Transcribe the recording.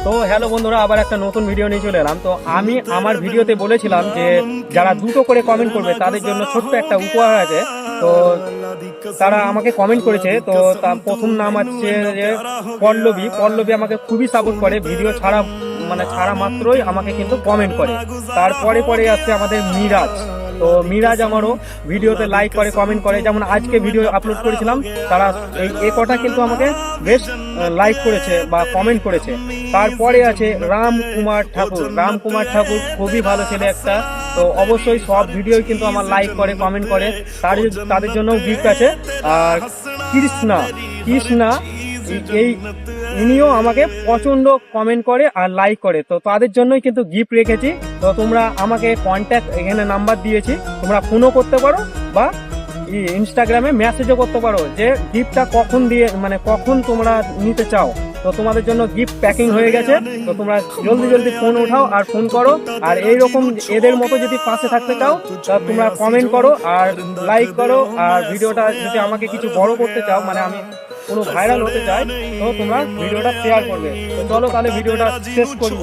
তো হ্যালো বন্ধুরা, আবার একটা নতুন ভিডিও নিয়ে চলে এলাম। তো আমি আমার ভিডিওতে বলেছিলাম যে যারা দুটো করে কমেন্ট করবে তাদের জন্য ছোট্ট একটা উপহার আছে। তো তারা আমাকে কমেন্ট করেছে। তো তার প্রথম নাম আছে যে পল্লবী। পল্লবী আমাকে খুবই সাপোর্ট করে, ভিডিও ছাড়া ছাড়া মাত্রই আমাকে কিন্তু কমেন্ট করে। তারপরে পরে আসছে আমাদের মিরাজ। তো মিরাজ আমারও ভিডিওতে লাইক করে, কমেন্ট করে। যেমন আজকে ভিডিও আপলোড করেছিলাম, তারা এই কটা কিন্তু আমাকে বেশ লাইক করেছে বা কমেন্ট করেছে। তারপরে আছে রাম কুমার ঠাকুর। রাম কুমার ঠাকুর খুবই ভালো ছেলে একটা। তো অবশ্যই সব ভিডিও কিন্তু আমার লাইক করে, কমেন্ট করে। তাদের জন্য গিফট আছে। আর কৃষ্ণা কৃষ্ণা এই ইনিও আমাকে প্রচন্ড কমেন্ট করে আর লাইক করে। তো তাদের জন্যই কিন্তু গিফট রেখেছি। তো তোমরা আমাকে কন্ট্যাক্ট, এখানে নাম্বার দিয়েছি, তোমরা ফোনও করতে পারো বা ইনস্টাগ্রামে মেসেজও করতে পারো যে গিফটটা কখন দিয়ে কখন তোমরা নিতে চাও। তো তোমাদের জন্য গিফট প্যাকিং হয়ে গেছে। তো তোমরা জলদি জলদি ফোন উঠাও আর ফোন করো। আর এইরকম এদের মতো যদি পাশে থাকতে চাও তা তোমরা কমেন্ট করো আর লাইক করো। আর ভিডিওটা যদি আমাকে কিছু বড় করতে চাও, আমি কোনো ভাইরাল হতে চাই, তো তোমরা ভিডিওটা শেয়ার করবে। তো চলো তাহলে ভিডিওটা শেষ করি।